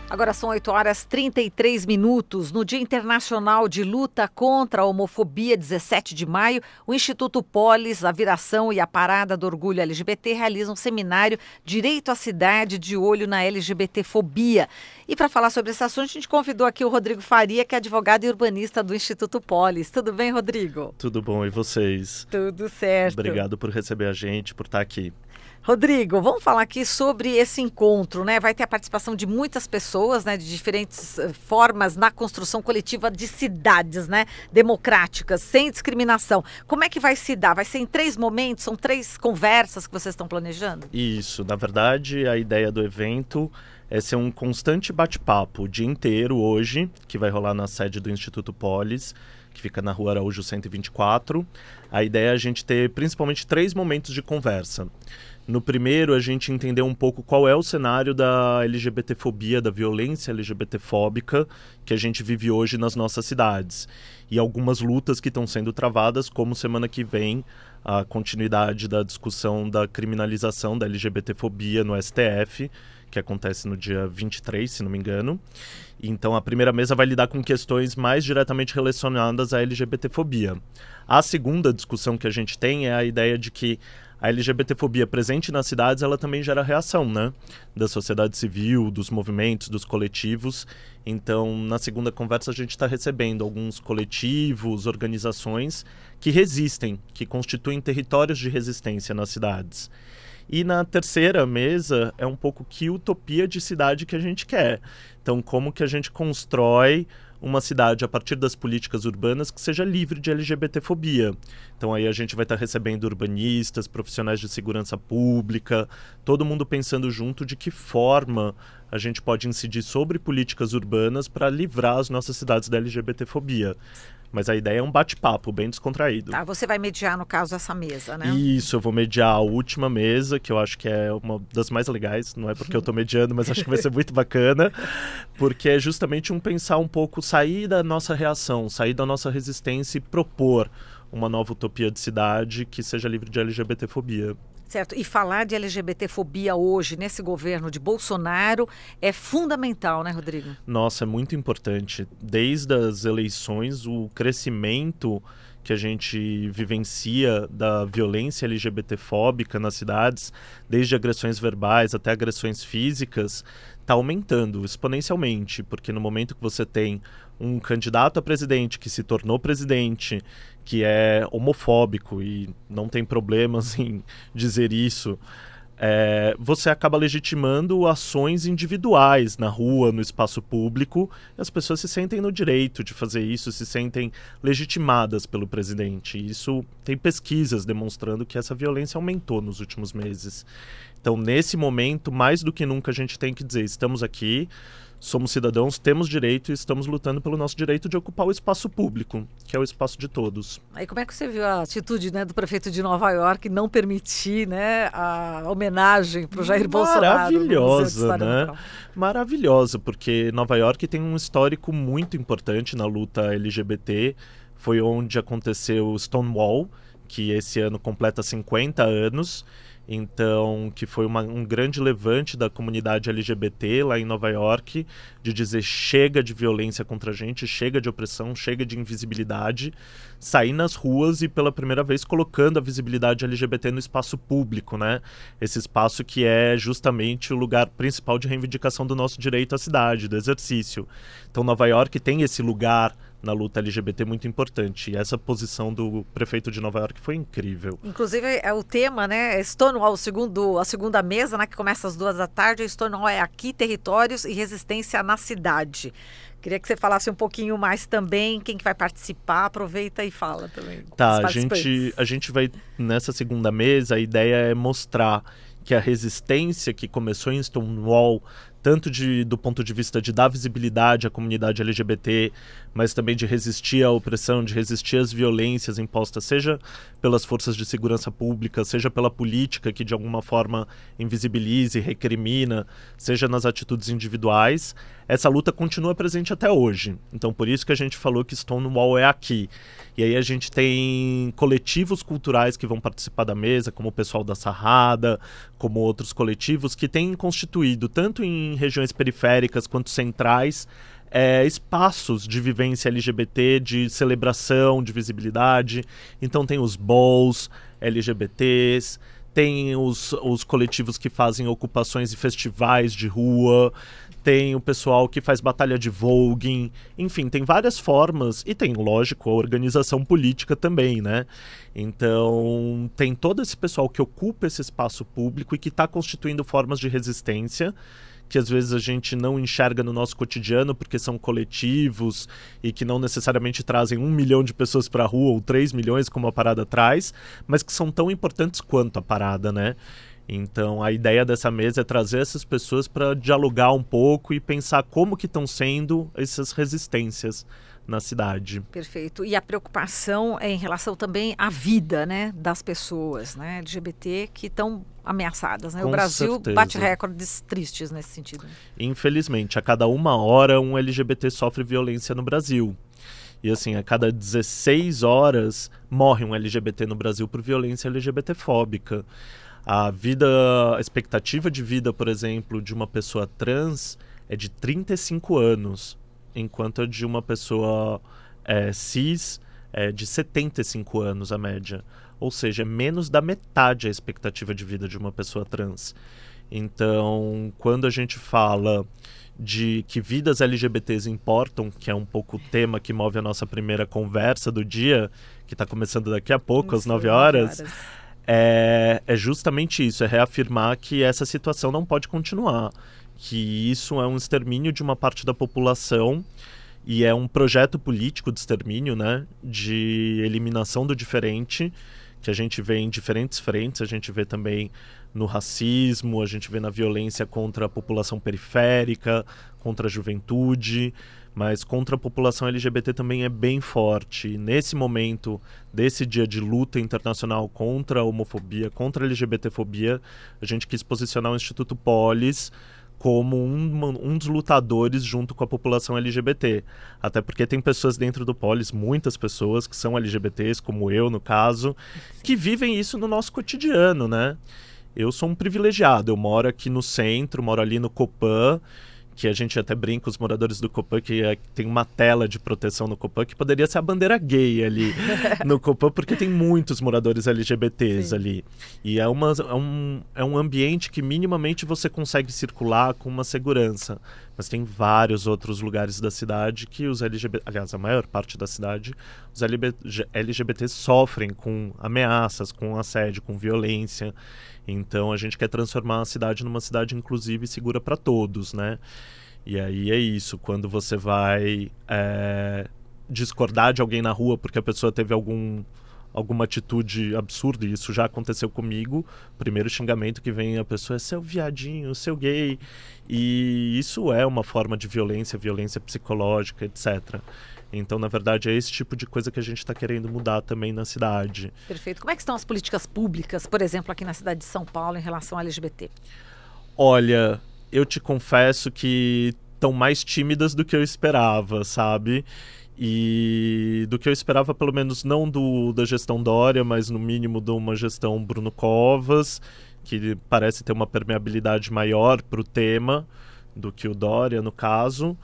Agora são 8h33. No Dia Internacional de Luta contra a Homofobia, 17 de maio, o Instituto Polis, a Viração e a Parada do Orgulho LGBT realizam um seminário Direito à Cidade de Olho na LGBTfobia. E para falar sobre esse assunto, a gente convidou aqui o Rodrigo Faria, que é advogado e urbanista do Instituto Polis. Tudo bem, Rodrigo? Tudo bom, e vocês? Tudo certo. Obrigado por receber a gente, por estar aqui. Rodrigo, vamos falar aqui sobre esse encontro, né? Vai ter a participação de muitas pessoas, né? De diferentes formas na construção coletiva de cidades, né? Democráticas, sem discriminação. Como é que vai se dar? Vai ser em 3 momentos? São 3 conversas que vocês estão planejando? Isso, na verdade, a ideia do evento é ser um constante bate-papo o dia inteiro hoje, que vai rolar na sede do Instituto Polis, que fica na Rua Araújo 124. A ideia é a gente ter principalmente 3 momentos de conversa. No primeiro, a gente entender um pouco qual é o cenário da LGBTfobia, da violência LGBTfóbica que a gente vive hoje nas nossas cidades. E algumas lutas que estão sendo travadas, como semana que vem, a continuidade da discussão da criminalização da LGBTfobia no STF, que acontece no dia 23, se não me engano. Então, a primeira mesa vai lidar com questões mais diretamente relacionadas à LGBTfobia. A segunda discussão que a gente tem é a ideia de que a LGBTfobia presente nas cidades, ela também gera reação, né? Da sociedade civil, dos movimentos, dos coletivos. Então, na segunda conversa, a gente está recebendo alguns coletivos, organizações que resistem, que constituem territórios de resistência nas cidades. E na terceira mesa é um pouco que utopia de cidade que a gente quer. Então, como que a gente constrói uma cidade a partir das políticas urbanas que seja livre de LGBTfobia. Então aí a gente vai estar recebendo urbanistas, profissionais de segurança pública, todo mundo pensando junto de que forma a gente pode incidir sobre políticas urbanas para livrar as nossas cidades da LGBTfobia. Mas a ideia é um bate-papo bem descontraído. Tá, você vai mediar, no caso, essa mesa, né? Isso, eu vou mediar a última mesa, que eu acho que é uma das mais legais. Não é porque eu estou mediando, mas acho que vai ser muito bacana. Porque é justamente pensar um pouco, sair da nossa reação, sair da nossa resistência e propor uma nova utopia de cidade que seja livre de LGBTfobia. Certo, e falar de LGBTfobia hoje, nesse governo de Bolsonaro, é fundamental, né, Rodrigo? Nossa, é muito importante. Desde as eleições, o crescimento que a gente vivencia da violência LGBTfóbica nas cidades, desde agressões verbais até agressões físicas, está aumentando exponencialmente, porque no momento que você tem um candidato a presidente que se tornou presidente, que é homofóbico e não tem problemas em dizer isso, você acaba legitimando ações individuais na rua, no espaço público, e as pessoas se sentem no direito de fazer isso, se sentem legitimadas pelo presidente. E isso tem pesquisas demonstrando que essa violência aumentou nos últimos meses. Então, nesse momento, mais do que nunca, a gente tem que dizer, estamos aqui, somos cidadãos, temos direito e estamos lutando pelo nosso direito de ocupar o espaço público, que é o espaço de todos. Aí como é que você viu a atitude, né, do prefeito de Nova York não permitir, né, a homenagem para o Jair Bolsonaro? Maravilhosa, né? Maravilhosa, porque Nova York tem um histórico muito importante na luta LGBT. Foi onde aconteceu o Stonewall, que esse ano completa 50 anos. Então, que foi um grande levante da comunidade LGBT lá em Nova York, de dizer chega de violência contra a gente, chega de opressão, chega de invisibilidade, sair nas ruas e pela primeira vez colocando a visibilidade LGBT no espaço público, né? Esse espaço que é justamente o lugar principal de reivindicação do nosso direito à cidade, do exercício. Então, Nova York tem esse lugar na luta LGBT muito importante. E essa posição do prefeito de Nova York foi incrível. Inclusive, é o tema, né? Stonewall, a segunda mesa, né? Que começa às 14h. Stonewall é aqui, territórios e resistência na cidade. Queria que você falasse um pouquinho mais também, quem que vai participar, aproveita e fala também. Tá, a gente vai, nessa segunda mesa, a ideia é mostrar que a resistência que começou em Stonewall, tanto do ponto de vista de dar visibilidade à comunidade LGBT, mas também de resistir à opressão, de resistir às violências impostas, seja pelas forças de segurança pública, seja pela política que de alguma forma invisibiliza e recrimina, seja nas atitudes individuais, essa luta continua presente até hoje. Então por isso que a gente falou que Stonewall é aqui. E aí a gente tem coletivos culturais que vão participar da mesa, como o pessoal da Sarrada, como outros coletivos que têm constituído tanto em em regiões periféricas quanto centrais, espaços de vivência LGBT, de celebração, de visibilidade. Então tem os balls LGBTs, tem os coletivos que fazem ocupações e festivais de rua, tem o pessoal que faz batalha de voguing, enfim, tem várias formas, e tem, lógico, a organização política também, né? Então, tem todo esse pessoal que ocupa esse espaço público e que está constituindo formas de resistência, que às vezes a gente não enxerga no nosso cotidiano porque são coletivos e que não necessariamente trazem 1 milhão de pessoas para a rua ou 3 milhões como a parada traz, mas que são tão importantes quanto a parada, né? Então a ideia dessa mesa é trazer essas pessoas para dialogar um pouco e pensar como que estão sendo essas resistências na cidade. Perfeito. E a preocupação é em relação também à vida, né, das pessoas, né, LGBT que estão ameaçadas, né? O Brasil certeza. bate recordes tristes nesse sentido. Infelizmente, a cada 1 hora um LGBT sofre violência no Brasil. E assim, a cada 16 horas morre um LGBT no Brasil por violência LGBTfóbica. A expectativa de vida, por exemplo, de uma pessoa trans é de 35 anos, enquanto a de uma pessoa cis é de 75 anos a média. Ou seja, é menos da metade a expectativa de vida de uma pessoa trans. Então, quando a gente fala de que vidas LGBTs importam, que é um pouco o tema que move a nossa primeira conversa do dia, que está começando daqui a pouco, às 9 horas, é justamente isso, é reafirmar que essa situação não pode continuar, que isso é um extermínio de uma parte da população e é um projeto político de extermínio, né, de eliminação do diferente, que a gente vê em diferentes frentes, a gente vê também no racismo, a gente vê na violência contra a população periférica, contra a juventude, mas contra a população LGBT também é bem forte. E nesse momento desse dia de luta internacional contra a homofobia, contra a LGBTfobia, a gente quis posicionar o Instituto Polis como um dos lutadores junto com a população LGBT. Até porque tem pessoas dentro do Polis, muitas pessoas que são LGBTs, como eu, no caso, que vivem isso no nosso cotidiano, né? Eu sou um privilegiado, eu moro aqui no centro, moro ali no Copan, que a gente até brinca, os moradores do Copan, que tem uma tela de proteção no Copan, que poderia ser a bandeira gay ali no Copan, porque tem muitos moradores LGBTs ali. E é um ambiente que minimamente você consegue circular com uma segurança. Mas tem vários outros lugares da cidade que os LGBT, aliás, a maior parte da cidade, os LGBTs sofrem com ameaças, com assédio, com violência. Então a gente quer transformar a cidade numa cidade inclusiva e segura para todos, né? E aí é isso, quando você vai discordar de alguém na rua porque a pessoa teve alguma atitude absurda, e isso já aconteceu comigo, o primeiro xingamento que vem a pessoa é seu viadinho, seu gay, e isso é uma forma de violência psicológica, etc. Então, na verdade, é esse tipo de coisa que a gente está querendo mudar também na cidade. Perfeito. Como é que estão as políticas públicas, por exemplo, aqui na cidade de São Paulo, em relação ao LGBT? Olha, eu te confesso que estão mais tímidas do que eu esperava, sabe? E do que eu esperava, pelo menos não da gestão Dória, mas no mínimo de uma gestão Bruno Covas, que parece ter uma permeabilidade maior para o tema do que o Dória, no caso.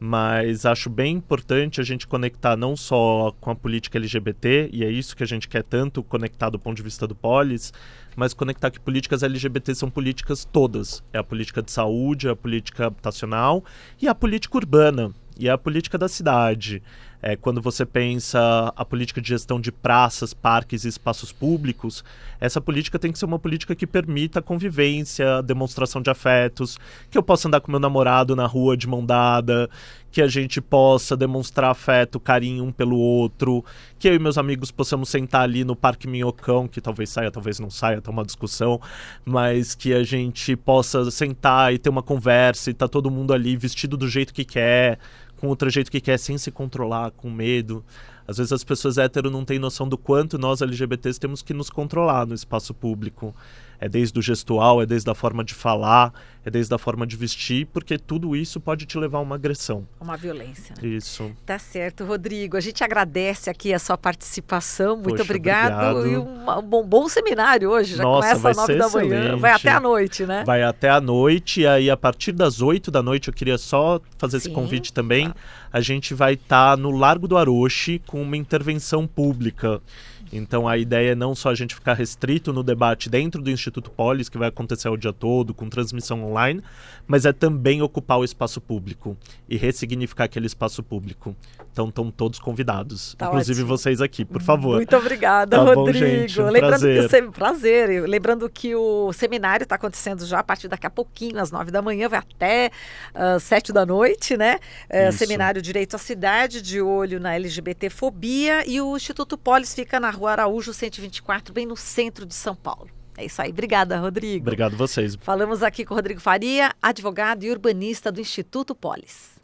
Mas acho bem importante a gente conectar não só com a política LGBT, e é isso que a gente quer tanto conectar do ponto de vista do Polis, mas conectar que políticas LGBT são políticas todas. É a política de saúde, a política habitacional e a política urbana, e a política da cidade. Quando você pensa a política de gestão de praças, parques e espaços públicos, essa política tem que ser uma política que permita a convivência, a demonstração de afetos, que eu possa andar com meu namorado na rua de mão dada, que a gente possa demonstrar afeto, carinho um pelo outro, que eu e meus amigos possamos sentar ali no Parque Minhocão, que talvez saia, talvez não saia, tá uma discussão, mas que a gente possa sentar e ter uma conversa e tá todo mundo ali vestido do jeito que quer, com outro jeito que quer, sem se controlar, com medo. Às vezes as pessoas hétero não têm noção do quanto nós LGBTs temos que nos controlar no espaço público. É desde o gestual, é desde a forma de falar, é desde a forma de vestir, porque tudo isso pode te levar a uma agressão. Uma violência, né? Isso. Tá certo, Rodrigo. A gente agradece aqui a sua participação. Muito Poxa, obrigado. obrigado. E um bom seminário hoje. Já Nossa, começa às vai 9 ser da manhã. excelente. Vai até a noite, né? Vai até a noite, e aí a partir das 8 da noite eu queria só fazer esse convite também. Tá. A gente vai estar no Largo do Aroche com uma intervenção pública. Então a ideia é não só a gente ficar restrito no debate dentro do Instituto Polis, que vai acontecer o dia todo, com transmissão online, mas é também ocupar o espaço público e ressignificar aquele espaço público. Então estão todos convidados, Tá inclusive ótimo. vocês aqui, por favor. Muito obrigada, Tá Rodrigo. bom, gente, Lembrando prazer. prazer. Lembrando que o seminário está acontecendo já a partir daqui a pouquinho, às 9 da manhã, vai até 7 da noite, né? Seminário Direito à Cidade, de olho na LGBTfobia, e o Instituto Polis fica na Rua Araújo 124, bem no centro de São Paulo. É isso aí. Obrigada, Rodrigo. Obrigado a vocês. Falamos aqui com o Rodrigo Faria, advogado e urbanista do Instituto Polis.